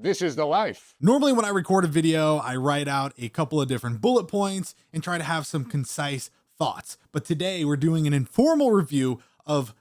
this is the life. Normally when I record a video, I write out a couple of different bullet points and try to have some concise thoughts. But today we're doing an informal review of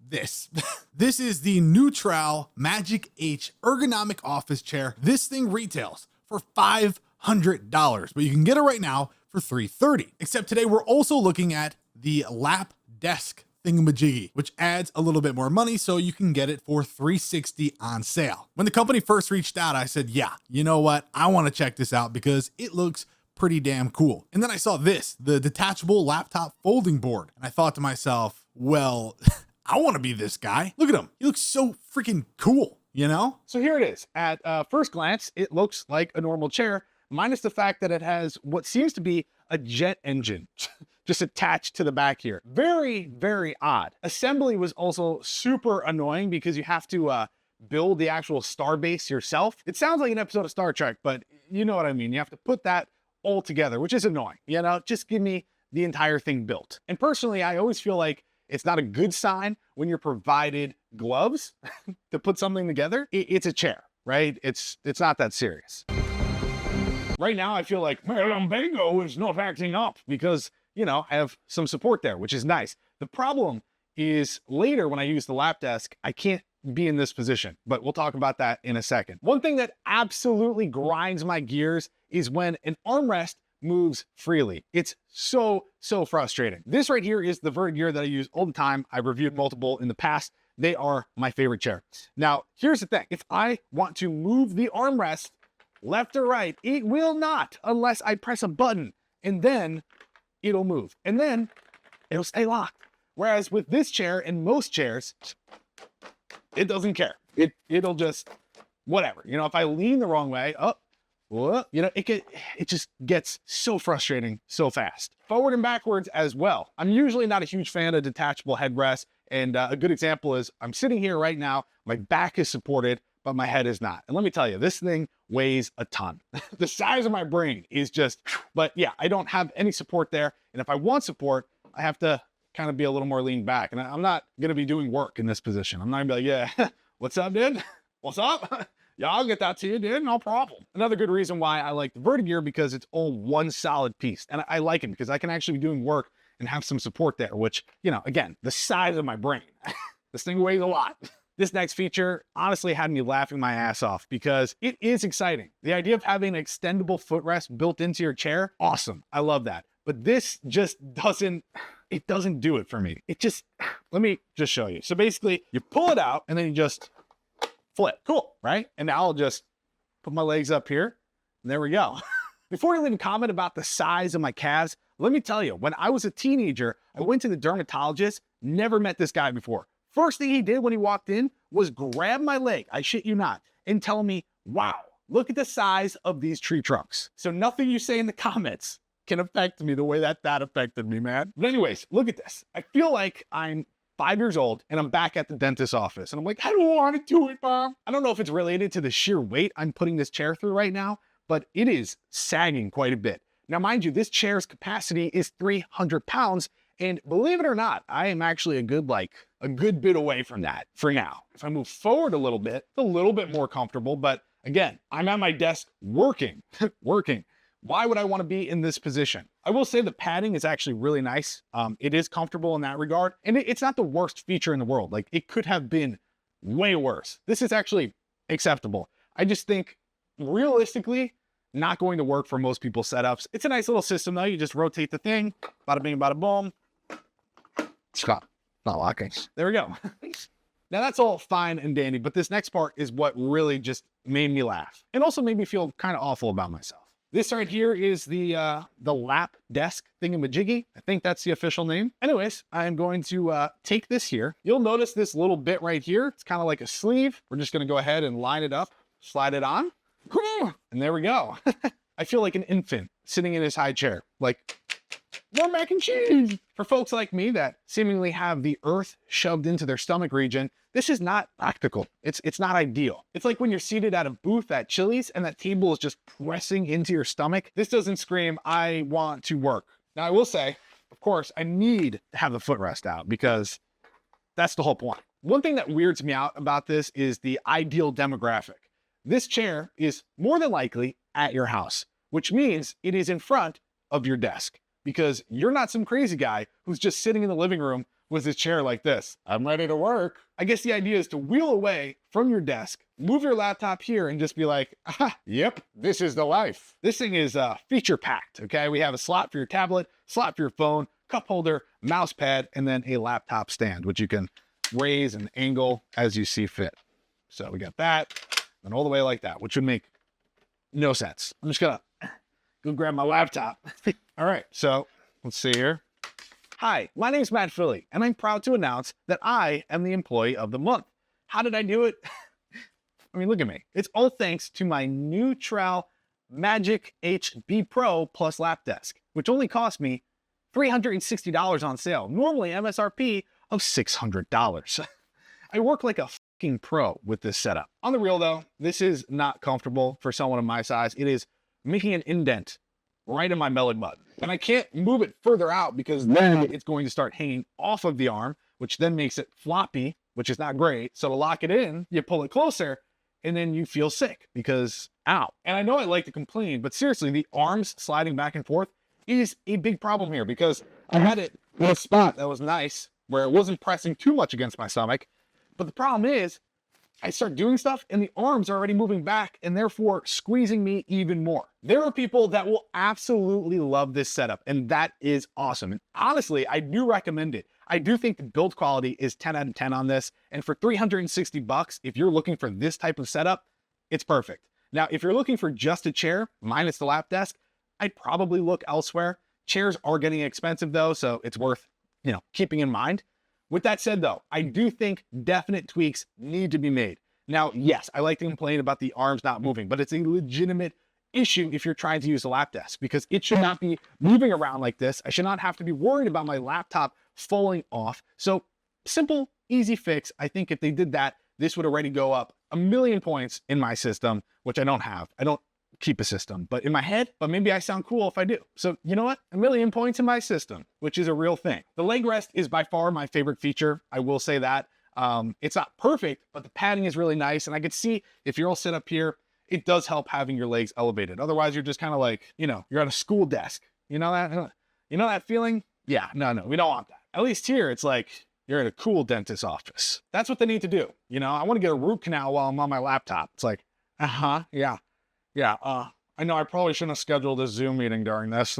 this. This is the Newtral Magic H ergonomic office chair. This thing retails for $500, but you can get it right now for $330. Except today we're also looking at the lap desk thingamajiggy, which adds a little bit more money, so you can get it for $360 on sale. When the company first reached out, I said, yeah, you know what? I want to check this out because it looks pretty damn cool. And then I saw this, the detachable laptop folding board. And I thought to myself, well, I want to be this guy. Look at him. He looks so freaking cool, you know? So here it is. At first glance, it looks like a normal chair, minus the fact that it has what seems to be a jet engine just attached to the back here. Very, very odd. Assembly was also super annoying because you have to build the actual star base yourself. It sounds like an episode of Star Trek, but you know what I mean. You have to put that all together, which is annoying. You know, just give me the entire thing built. And personally, I always feel like it's not a good sign when you're provided gloves to put something together. It's a chair, right? It's not that serious. Right now, I feel like my lumbago is not acting up because, you know, I have some support there, which is nice. The problem is later when I use the lap desk, I can't be in this position, but we'll talk about that in a second. One thing that absolutely grinds my gears is when an armrest moves freely. It's so frustrating. This right here is the Vertigear that I use all the time. I've reviewed multiple in the past. They are my favorite chair. Now, here's the thing. If I want to move the armrest left or right, it will not unless I press a button, and then it'll move, and then it'll stay locked. Whereas with this chair and most chairs, it doesn't care. It'll just, whatever. You know, if I lean the wrong way, you know, it just gets so frustrating so fast. Forward and backwards as well. I'm usually not a huge fan of detachable headrests, and a good example is I'm sitting here right now, my back is supported, but my head is not. And let me tell you, this thing weighs a ton. The size of my brain is just, but yeah, I don't have any support there. And if I want support, I have to kind of be a little more leaned back. And I'm not gonna be doing work in this position. I'm not gonna be like, yeah, what's up, dude? What's up? Yeah, I'll get that to you, dude, no problem. Another good reason why I like the Vertigear because it's all one solid piece. And I like it because I can actually be doing work and have some support there, which, you know, again, the size of my brain. This thing weighs a lot. This next feature honestly had me laughing my ass off because it is exciting. The idea of having an extendable footrest built into your chair, awesome. I love that. But this just doesn't do it for me. Let me just show you. So basically you pull it out and then you just flip. Cool, right? And now I'll just put my legs up here and there we go. Before you leave a comment about the size of my calves, let me tell you, when I was a teenager, I went to the dermatologist, never met this guy before. First thing he did when he walked in was grab my leg, I shit you not, and tell me, wow, look at the size of these tree trunks. So nothing you say in the comments can affect me the way that affected me, man. But anyways, look at this. I feel like I'm 5 years old and I'm back at the dentist's office and I'm like, I don't want to do it, Mom. I don't know if it's related to the sheer weight I'm putting this chair through right now, but it is sagging quite a bit. Now, mind you, this chair's capacity is 300 pounds. And believe it or not, I am actually a good bit away from that for now. If I move forward a little bit, it's a little bit more comfortable, but again, I'm at my desk working, Why would I want to be in this position? I will say the padding is actually really nice. It is comfortable in that regard. And it's not the worst feature in the world. Like, it could have been way worse. This is actually acceptable. I just think realistically, not going to work for most people's setups. It's a nice little system though. You just rotate the thing, bada bing, bada boom. It's not locking. There we go. Now that's all fine and dandy, but this next part is what really just made me laugh and also made me feel kind of awful about myself. This right here is the lap desk thingamajiggy. I think that's the official name. Anyways, I'm going to take this here. You'll notice this little bit right here. It's kind of like a sleeve. We're just gonna go ahead and line it up, slide it on, and there we go. I feel like an infant sitting in his high chair, like, more mac and cheese. For folks like me that seemingly have the earth shoved into their stomach region, this is not practical. It's not ideal. It's like when you're seated at a booth at Chili's and that table is just pressing into your stomach. This doesn't scream, I want to work. Now I will say, of course, I need to have the footrest out because that's the whole point. One thing that weirds me out about this is the ideal demographic. this chair is more than likely at your house, which means it is in front of your desk because you're not some crazy guy who's just sitting in the living room with his chair like this. I'm ready to work. I guess the idea is to wheel away from your desk, move your laptop here and just be like, aha, yep, this is the life. This thing is feature packed, okay? We have a slot for your tablet, slot for your phone, cup holder, mouse pad, and then a laptop stand, which you can raise and angle as you see fit. So we got that, and all the way like that, which would make no sense. I'm just gonna go grab my laptop. All right, so let's see here. Hi, my name is Matt Philly, and I'm proud to announce that I am the employee of the month. How did I do it? I mean, look at me. It's all thanks to my Newtral Magic H-BPro plus lap desk, which only cost me $360 on sale. Normally MSRP of $600. I work like a fucking pro with this setup. On the real though, this is not comfortable for someone of my size. It is making an indent right in my melon mud. And I can't move it further out because then it's going to start hanging off of the arm, which then makes it floppy, which is not great. So to lock it in, you pull it closer and then you feel sick because ow. And I know I like to complain, but seriously, the arms sliding back and forth is a big problem here because I had it in a spot that was nice where it wasn't pressing too much against my stomach. But the problem is I start doing stuff and the arms are already moving back and therefore squeezing me even more. There are people that will absolutely love this setup and that is awesome. And honestly, I do recommend it. I do think the build quality is 10 out of 10 on this. And for 360 bucks, if you're looking for this type of setup, it's perfect. Now, if you're looking for just a chair minus the lap desk, I'd probably look elsewhere. Chairs are getting expensive though, so it's worth, keeping in mind. With that said though, I do think definite tweaks need to be made. Now, yes, I like to complain about the arms not moving, but it's a legitimate issue if you're trying to use a lap desk because it should not be moving around like this. I should not have to be worried about my laptop falling off. So simple, easy fix. I think if they did that, this would already go up a million points in my system, which I don't have. I don't keep a system, but in my head, but maybe I sound cool if I do. So you know what? A million points in my system, which is a real thing. The leg rest is by far my favorite feature. I will say that. It's not perfect, but the padding is really nice. And I could see if you're all set up here, it does help having your legs elevated. Otherwise you're just kind of like, you're at a school desk. You know that feeling? Yeah, no, we don't want that. At least here, it's like you're at a cool dentist's office. That's what they need to do. I want to get a root canal while I'm on my laptop. It's like, yeah. I know I probably shouldn't have scheduled this Zoom meeting during this.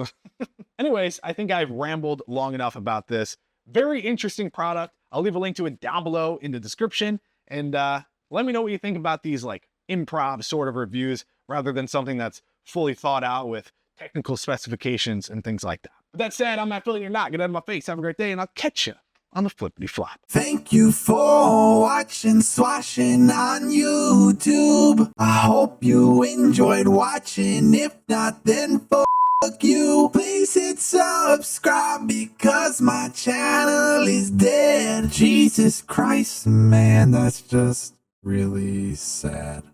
Anyways, I think I've rambled long enough about this. Very interesting product. I'll leave a link to it down below in the description. And let me know what you think about these like improv sort of reviews rather than something that's fully thought out with technical specifications and things like that. With that said, I'm Matt Philly, you're not. Get out of my face. Have a great day, and I'll catch you on the flippity flop. Thank you for watching Swashing on YouTube. I hope you enjoyed watching. If not, then fuck you. Please hit subscribe because my channel is dead. Jesus Christ, man, that's just really sad.